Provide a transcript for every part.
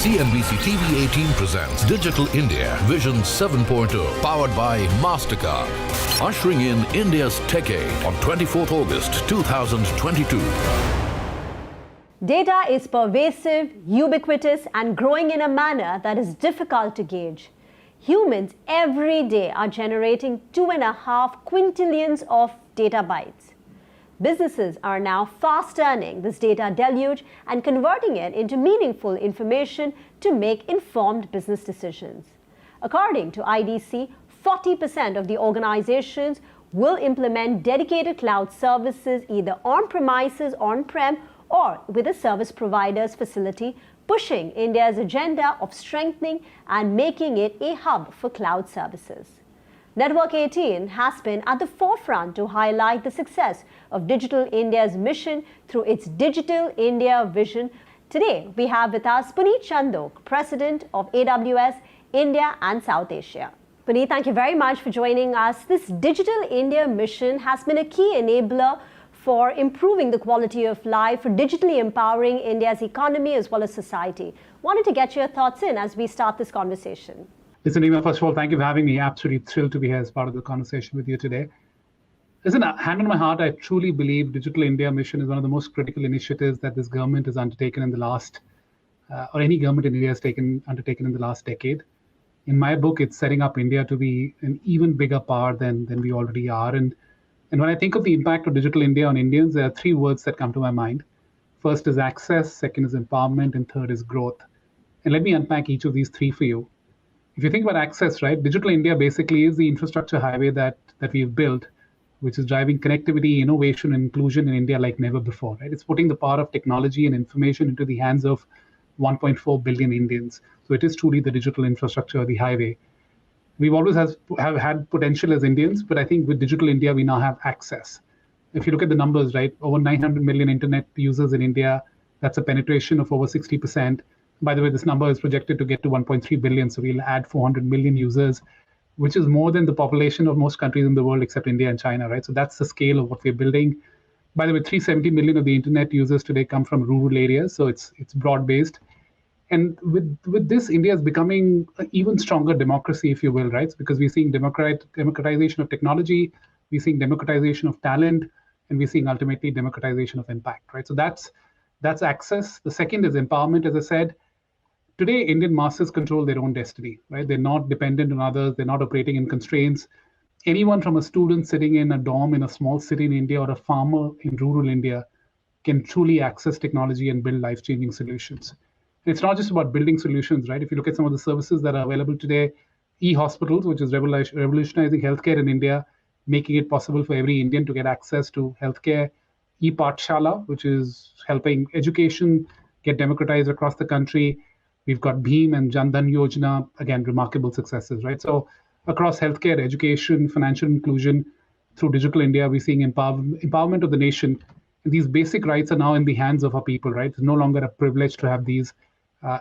CNBC-TV18 presents Digital India Vision 7.0, powered by MasterCard. Ushering in India's Tech Age on 24th August 2022. Data is pervasive, ubiquitous, and growing in a manner that is difficult to gauge. Humans every day are generating 2.5 quintillions of data bytes. Businesses are now fast turning this data deluge and converting it into meaningful information to make informed business decisions. According to IDC, 40% of the organizations will implement dedicated cloud services either on-premises, on-prem, or with a service provider's facility, pushing India's agenda of strengthening and making it a hub for cloud services. Network 18 has been at the forefront to highlight the success of Digital India's mission through its Digital India vision. Today, we have with us Puneet Chandok, President of AWS India and South Asia. Puneet, thank you very much for joining us. This Digital India mission has been a key enabler for improving the quality of life, for digitally empowering India's economy as well as society. Wanted to get your thoughts in as we start this conversation. Listen, Nima, first of all, thank you for having me. Absolutely thrilled to be here as part of the conversation with you today. Listen, hand on my heart, I truly believe Digital India mission is one of the most critical initiatives that this government has undertaken in the last, or any government in India has undertaken in the last decade. In my book, it's setting up India to be an even bigger power than we already are. And when I think of the impact of Digital India on Indians, there are three words that come to my mind. First is access, second is empowerment, and third is growth. And let me unpack each of these three for you. If you think about access, right, Digital India basically is the infrastructure highway that we've built, which is driving connectivity, innovation, and inclusion in India like never before. Right? It's putting the power of technology and information into the hands of 1.4 billion Indians. So it is truly the digital infrastructure, the highway. We've always have had potential as Indians, but I think with Digital India, we now have access. If you look at the numbers, right, over 900 million internet users in India, that's a penetration of over 60%. By the way, this number is projected to get to 1.3 billion, so we'll add 400 million users, which is more than the population of most countries in the world except India and China, right? So that's the scale of what we're building. By the way, 370 million of the internet users today come from rural areas, so it's broad-based. And with this, India is becoming an even stronger democracy, if you will, right? Because we're seeing democratization of technology, we're seeing democratization of talent, and we're seeing ultimately democratization of impact, right? So that's access. The second is empowerment, as I said. Today, Indian masses control their own destiny, right? They're not dependent on others. They're not operating in constraints. Anyone from a student sitting in a dorm in a small city in India or a farmer in rural India can truly access technology and build life-changing solutions. It's not just about building solutions, right? If you look at some of the services that are available today, e-hospitals, which is revolutionizing healthcare in India, making it possible for every Indian to get access to healthcare, e-Pathshala, which is helping education get democratized across the country. We've got Bheem and Jan Dhan Yojana, again, remarkable successes, right? So across healthcare, education, financial inclusion, through Digital India, we're seeing empowerment of the nation. And these basic rights are now in the hands of our people, right? It's no longer a privilege to have these.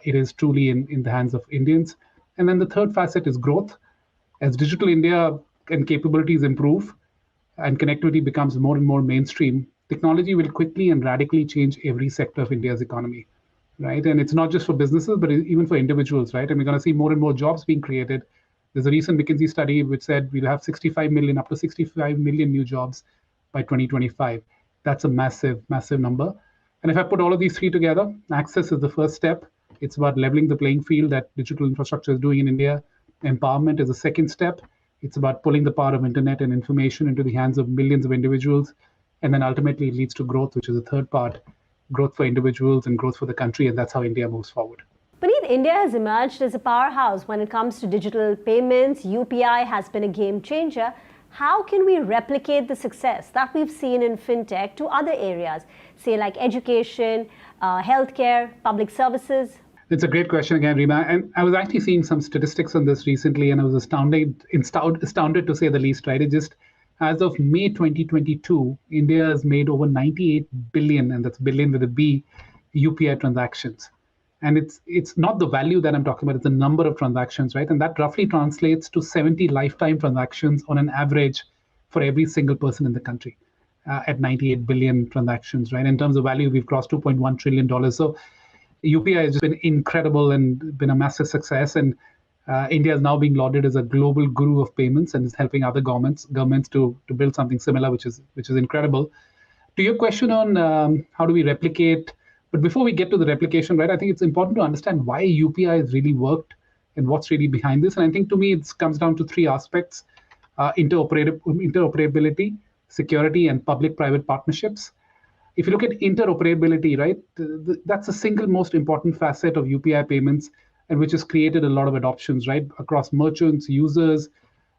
It is truly in the hands of Indians. And then the third facet is growth. As Digital India and capabilities improve and connectivity becomes more and more mainstream, technology will quickly and radically change every sector of India's economy, right? And it's not just for businesses, but even for individuals, right? And we're going to see more and more jobs being created. There's a recent McKinsey study which said we'll have 65 million, up to 65 million new jobs by 2025. That's a massive, massive number. And if I put all of these three together, access is the first step. It's about leveling the playing field that digital infrastructure is doing in India. Empowerment is the second step. It's about pulling the power of internet and information into the hands of millions of individuals. And then ultimately it leads to growth, which is the third part, growth for individuals and growth for the country. And that's how India moves forward. Puneet, India has emerged as a powerhouse when it comes to digital payments. UPI has been a game changer. How can we replicate the success that we've seen in fintech to other areas, say like education, healthcare, public services? It's a great question again, Rima. And I was actually seeing some statistics on this recently, and I was astounded to say the least, right? It just, as of May 2022, India has made over 98 billion, and that's billion with a B, UPI transactions. And it's not the value that I'm talking about, it's the number of transactions, right? And that roughly translates to 70 lifetime transactions on an average for every single person in the country at 98 billion transactions, right? In terms of value, we've crossed $2.1 trillion. So UPI has just been incredible and been a massive success. And India is now being lauded as a global guru of payments and is helping other governments to build something similar, which is incredible. To your question on how do we replicate, but before we get to the replication, right, I think it's important to understand why UPI has really worked and what's really behind this. And I think to me, it comes down to three aspects: interoperability, security, and public-private partnerships. If you look at interoperability, right, that's the single most important facet of UPI payments, and which has created a lot of adoptions, right, across merchants, users.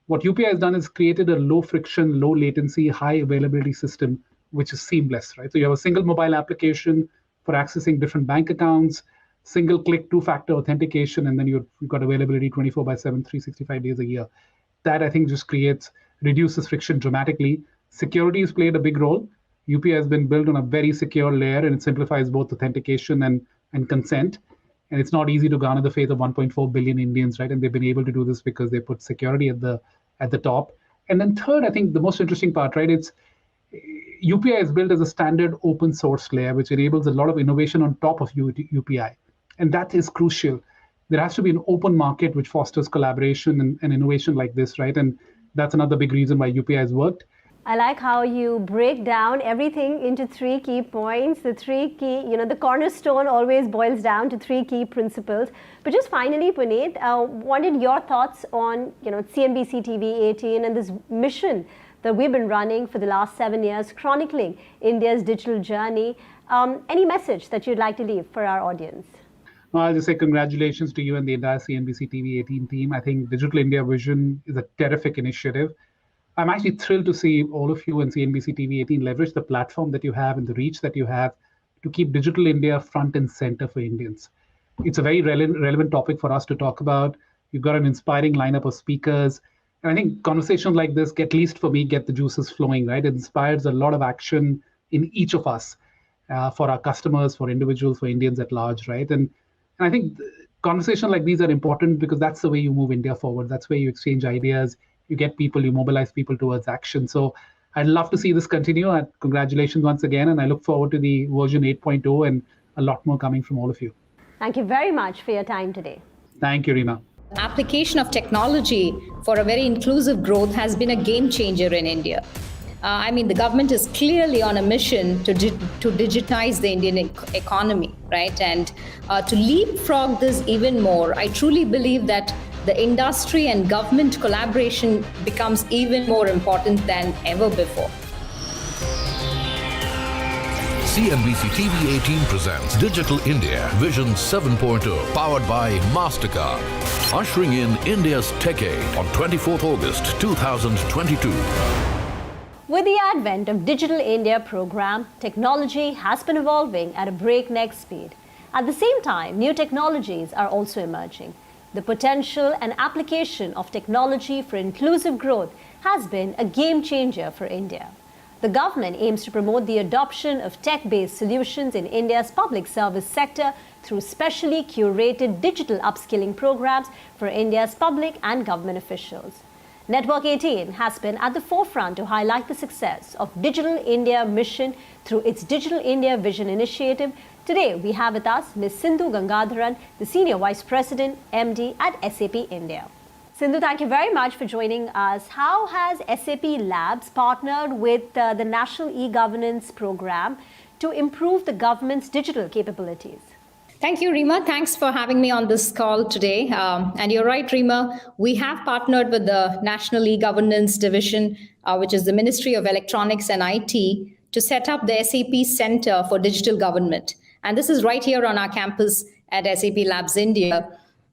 What UPI has done is created a low friction, low latency, high availability system, which is seamless, right? So you have a single mobile application for accessing different bank accounts, single click, two-factor authentication, and then you've got availability 24/7, 365 days a year. That I think just reduces friction dramatically. Security has played a big role. UPI has been built on a very secure layer, and it simplifies both authentication and consent. And it's not easy to garner the faith of 1.4 billion Indians, right? And they've been able to do this because they put security at the top. And then third, I think the most interesting part, right? It's UPI is built as a standard open source layer, which enables a lot of innovation on top of UPI. And that is crucial. There has to be an open market which fosters collaboration and innovation like this, right? And that's another big reason why UPI has worked. I like how you break down everything into three key points. The three key, the cornerstone always boils down to three key principles. But just finally, Puneet, wanted your thoughts on, CNBC TV18 and this mission that we've been running for the last 7 years, chronicling India's digital journey. Any message that you'd like to leave for our audience? Well, I'll just say congratulations to you and the entire CNBC TV18 team. I think Digital India Vision is a terrific initiative. I'm actually thrilled to see all of you and CNBC TV18 leverage the platform that you have and the reach that you have to keep Digital India front and center for Indians. It's a very relevant topic for us to talk about. You've got an inspiring lineup of speakers. And I think conversations like this, at least for me, get the juices flowing, right? It inspires a lot of action in each of us for our customers, for individuals, for Indians at large, right? And I think conversations like these are important because that's the way you move India forward. That's where you exchange ideas. You get people, you mobilize people towards action. So I'd love to see this continue. Congratulations once again, and I look forward to the version 8.0 and a lot more coming from all of you. Thank you very much for your time today. Thank you, Reema. Application of technology for a very inclusive growth has been a game changer in India. The government is clearly on a mission to digitize the Indian economy, right? And to leapfrog this even more, I truly believe that the industry and government collaboration becomes even more important than ever before. CNBC TV18 presents Digital India Vision 7.0, powered by MasterCard, ushering in India's Tech Age on 24th August 2022. With the advent of Digital India program, technology has been evolving at a breakneck speed. At the same time, new technologies are also emerging. The potential and application of technology for inclusive growth has been a game changer for India. The government aims to promote the adoption of tech-based solutions in India's public service sector through specially curated digital upskilling programs for India's public and government officials. Network 18 has been at the forefront to highlight the success of Digital India mission through its Digital India Vision initiative. Today, we have with us Ms. Sindhu Gangadharan, the Senior Vice President, MD at SAP India. Sindhu, thank you very much for joining us. How has SAP Labs partnered with the National E-Governance Program to improve the government's digital capabilities? Thank you, Reema. Thanks for having me on this call today. And you're right, Reema, we have partnered with the National E-Governance Division, which is the Ministry of Electronics and IT, to set up the SAP Center for Digital Government. And this is right here on our campus at SAP Labs India.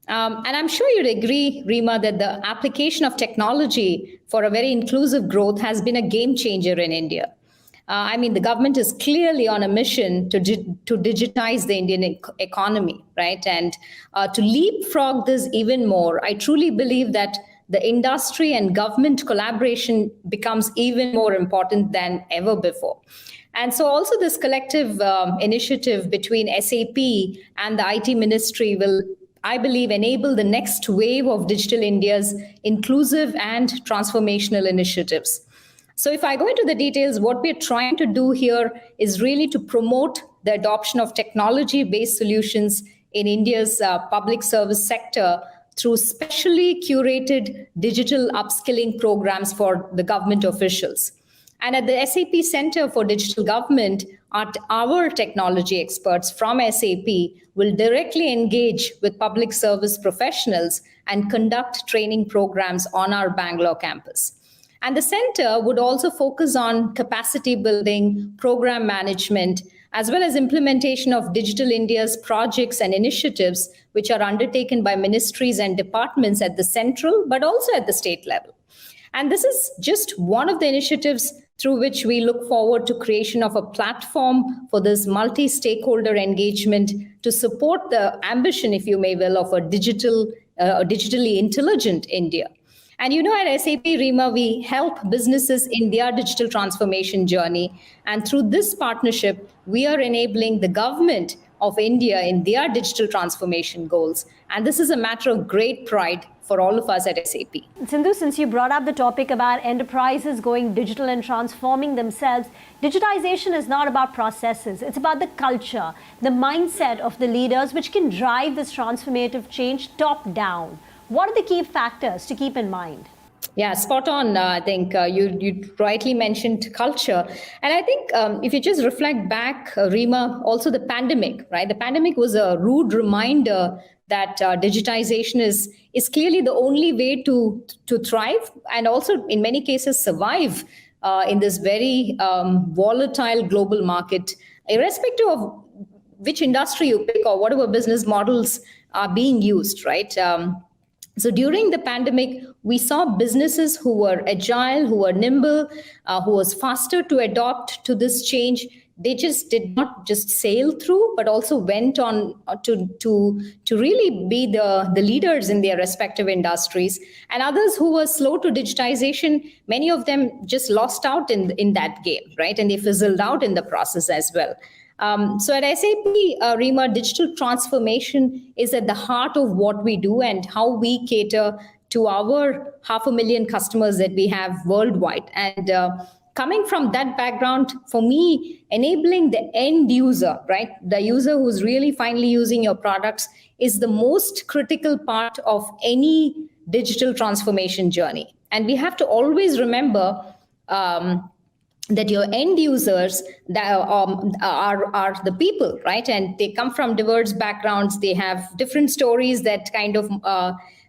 And I'm sure you'd agree, Reema, that the application of technology for a very inclusive growth has been a game changer in India. The government is clearly on a mission to digitize the Indian economy, right? And to leapfrog this even more, I truly believe that the industry and government collaboration becomes even more important than ever before. And so also this collective initiative between SAP and the IT ministry will, I believe, enable the next wave of Digital India's inclusive and transformational initiatives. So if I go into the details, what we're trying to do here is really to promote the adoption of technology-based solutions in India's public service sector through specially curated digital upskilling programs for the government officials. And at the SAP Center for Digital Government, our technology experts from SAP will directly engage with public service professionals and conduct training programs on our Bangalore campus. And the center would also focus on capacity building, program management, as well as implementation of Digital India's projects and initiatives, which are undertaken by ministries and departments at the central, but also at the state level. And this is just one of the initiatives through which we look forward to creation of a platform for this multi-stakeholder engagement to support the ambition, if you may will, of a digitally intelligent India. And at SAP Rima, we help businesses in their digital transformation journey. And through this partnership, we are enabling the government of India in their digital transformation goals. And this is a matter of great pride for all of us at SAP. Sindhu, since you brought up the topic about enterprises going digital and transforming themselves, digitization is not about processes. It's about the culture, the mindset of the leaders, which can drive this transformative change top down. What are the key factors to keep in mind? Yeah, spot on. I think you rightly mentioned culture. And I think if you just reflect back, Rima, also the pandemic, right? The pandemic was a rude reminder that digitization is clearly the only way to thrive and also in many cases survive in this very volatile global market, irrespective of which industry you pick or whatever business models are being used, right? So during the pandemic, we saw businesses who were agile, who were nimble, who was faster to adopt to this change. They just did not just sail through, but also went on to really be the leaders in their respective industries. And others who were slow to digitization, many of them just lost out in that game, right? And they fizzled out in the process as well. So at SAP, Rima, digital transformation is at the heart of what we do and how we cater to our 500,000 customers that we have worldwide. And coming from that background, for me, enabling the end user, right, the user who's really finally using your products is the most critical part of any digital transformation journey. And we have to always remember that your end users that are the people, right? And they come from diverse backgrounds. They have different stories that kind of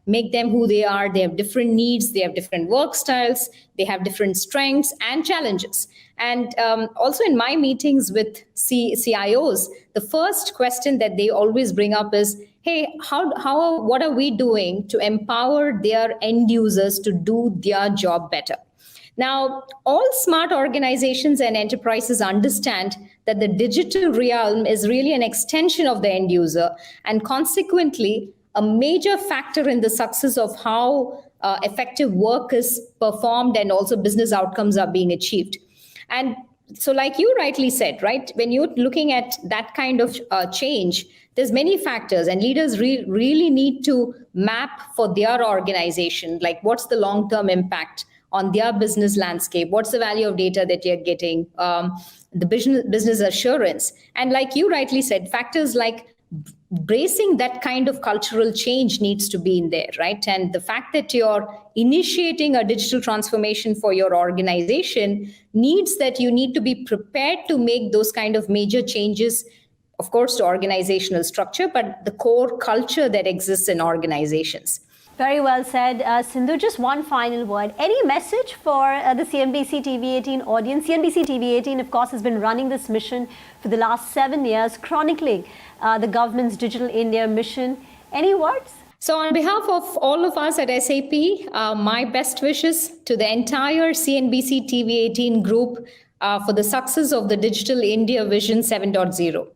make them who they are. They have different needs. They have different work styles. They have different strengths and challenges. And also in my meetings with CIOs, the first question that they always bring up is, hey, what are we doing to empower their end users to do their job better? Now, all smart organizations and enterprises understand that the digital realm is really an extension of the end user and consequently a major factor in the success of how effective work is performed and also business outcomes are being achieved. And so like you rightly said, right, when you're looking at that kind of change, there's many factors and leaders really need to map for their organization, like what's the long-term impact on their business landscape, what's the value of data that you're getting, the business assurance. And like you rightly said, factors like bracing that kind of cultural change needs to be in there, right? And the fact that you're initiating a digital transformation for your organization needs that you need to be prepared to make those kind of major changes, of course, to organizational structure, but the core culture that exists in organizations. Very well said. Sindhu, just one final word. Any message for the CNBC-TV18 audience? CNBC-TV18, of course, has been running this mission for the last 7 years, chronicling the government's Digital India mission. Any words? So on behalf of all of us at SAP, my best wishes to the entire CNBC-TV18 group for the success of the Digital India Vision 7.0.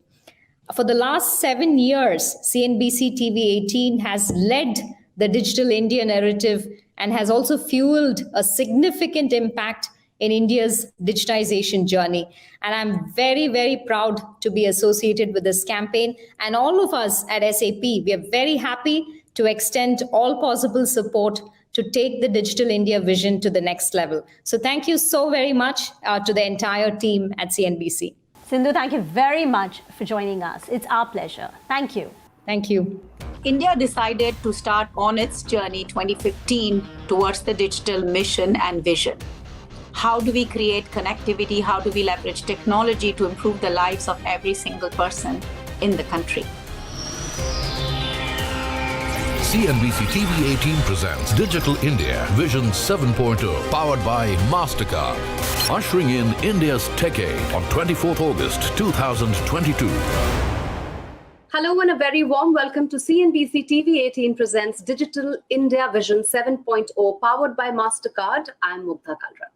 For the last 7 years, CNBC-TV18 has led the Digital India narrative and has also fueled a significant impact in India's digitization journey. And I'm very, very proud to be associated with this campaign. And all of us at SAP, we are very happy to extend all possible support to take the Digital India vision to the next level. So thank you so very much to the entire team at CNBC. Sindhu, thank you very much for joining us. It's our pleasure. Thank you. Thank you. India decided to start on its journey 2015 towards the digital mission and vision. How do we create connectivity? How do we leverage technology to improve the lives of every single person in the country? CNBC-TV18 presents Digital India Vision 7.0, powered by MasterCard. Ushering in India's Tech Age on 24th August 2022. Hello and a very warm welcome to CNBC-TV18 presents Digital India Vision 7.0, powered by MasterCard. I'm Mugdha Kalra.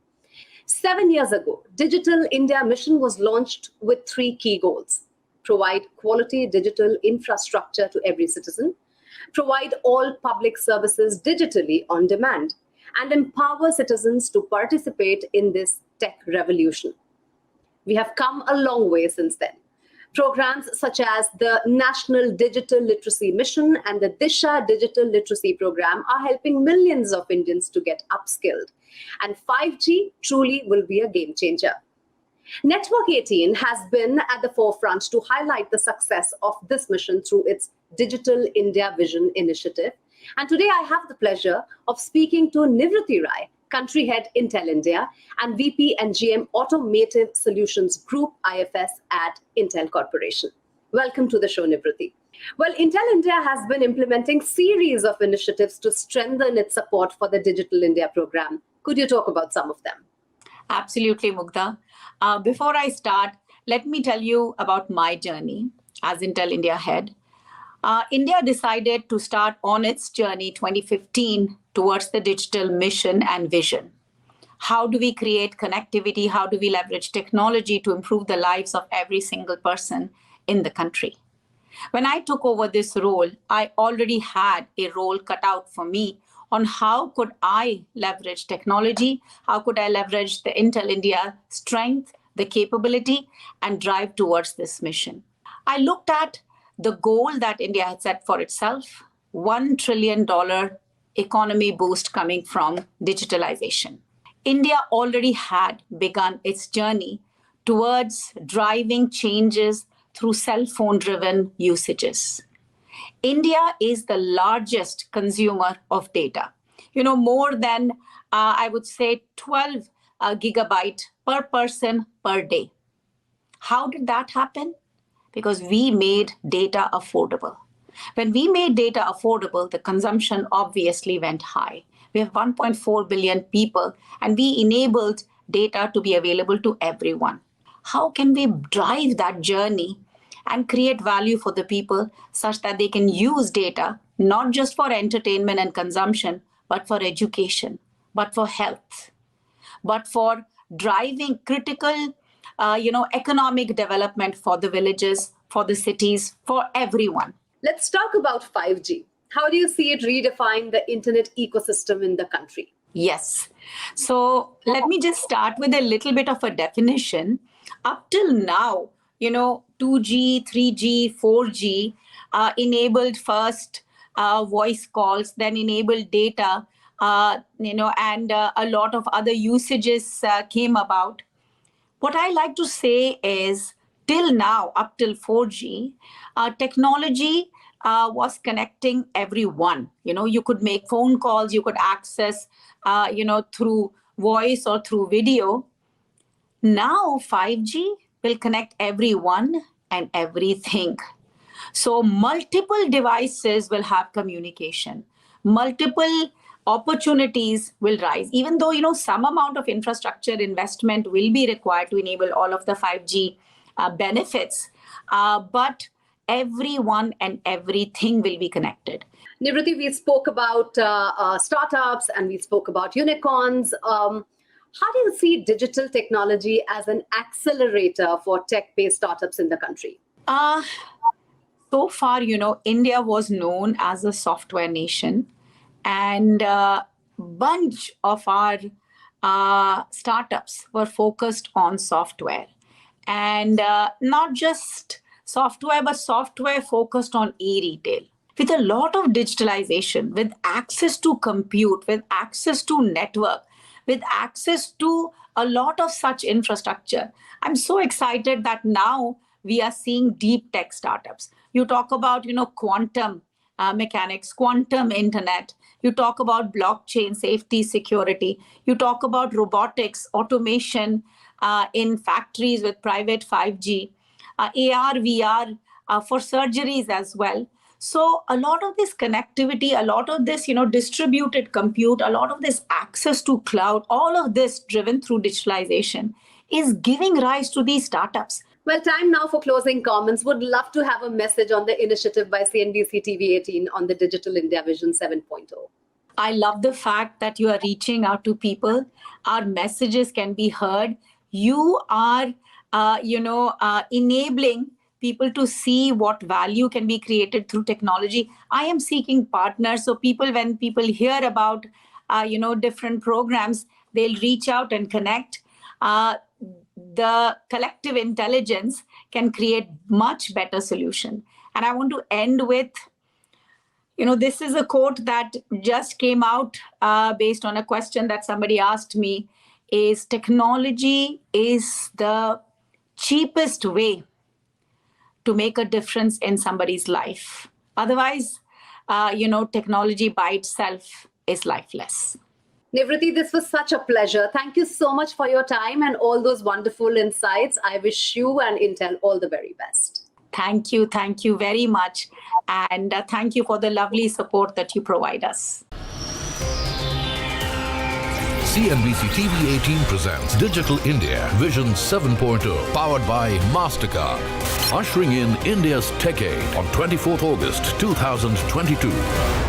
7 years ago, Digital India Mission was launched with 3 key goals: provide quality digital infrastructure to every citizen, provide all public services digitally on demand, and empower citizens to participate in this tech revolution. We have come a long way since then. Programs such as the National Digital Literacy Mission and the Disha Digital Literacy Program are helping millions of Indians to get upskilled. And 5G truly will be a game changer. Network 18 has been at the forefront to highlight the success of this mission through its Digital India Vision initiative. And today I have the pleasure of speaking to Nivriti Rai, Country Head Intel India and VP and GM Automotive Solutions Group IFS at Intel Corporation. Welcome to the show, Nivriti. Well, Intel India has been implementing series of initiatives to strengthen its support for the Digital India program. Could you talk about some of them? Absolutely, Mugdha. Before I start, let me tell you about my journey as Intel India head. India decided to start on its journey 2015 towards the digital mission and vision. How do we create connectivity? How do we leverage technology to improve the lives of every single person in the country? When I took over this role, I already had a role cut out for me on how could I leverage technology, how could I leverage the Intel India strength, the capability, and drive towards this mission. I looked at the goal that India had set for itself, $1 trillion economy boost coming from digitalization. India already had begun its journey towards driving changes through cell phone-driven usages. India is the largest consumer of data. More than, I would say, 12 gigabyte per person per day. How did that happen? Because we made data affordable. When we made data affordable, the consumption obviously went high. We have 1.4 billion people, and we enabled data to be available to everyone. How can we drive that journey and create value for the people such that they can use data, not just for entertainment and consumption, but for education, but for health, but for driving critical economic development for the villages, for the cities, for everyone. Let's talk about 5G. How do you see it redefine the internet ecosystem in the country? Yes. So let me just start with a little bit of a definition. Up till now, 2G, 3G, 4G enabled first voice calls, then enabled data, and a lot of other usages came about. What I like to say is, till now, up till 4G, technology was connecting everyone. You could make phone calls, you could access, through voice or through video. Now 5G will connect everyone and everything. So multiple devices will have communication. Multiple opportunities will rise. Even though, some amount of infrastructure investment will be required to enable all of the 5G benefits, but everyone and everything will be connected. Nivriti, we spoke about startups and we spoke about unicorns. How do you see digital technology as an accelerator for tech-based startups in the country? So far, India was known as a software nation, and a bunch of our startups were focused on software. And not just software, but software focused on e-retail. With a lot of digitalization, with access to compute, with access to network, with access to a lot of such infrastructure. I'm so excited that now we are seeing deep tech startups. You talk about, quantum mechanics, quantum internet. You talk about blockchain, safety, security. You talk about robotics, automation in factories with private 5G, AR, VR for surgeries as well. So a lot of this connectivity, a lot of this, distributed compute, a lot of this access to cloud, all of this driven through digitalization is giving rise to these startups. Well, time now for closing comments. Would love to have a message on the initiative by CNBC-TV18 on the Digital India Vision 7.0. I love the fact that you are reaching out to people. Our messages can be heard. You are, enabling people to see what value can be created through technology. I am seeking partners. So when people hear about, different programs, they'll reach out and connect. The collective intelligence can create much better solution. And I want to end with, this is a quote that just came out based on a question that somebody asked me, is technology is the cheapest way to make a difference in somebody's life. Otherwise, technology by itself is lifeless. Nivriti, this was such a pleasure. Thank you so much for your time and all those wonderful insights. I wish you and Intel all the very best. Thank you very much. And thank you for the lovely support that you provide us. CNBC-TV18 presents Digital India Vision 7.0, powered by MasterCard. Ushering in India's Tech Aid on 24th August 2022.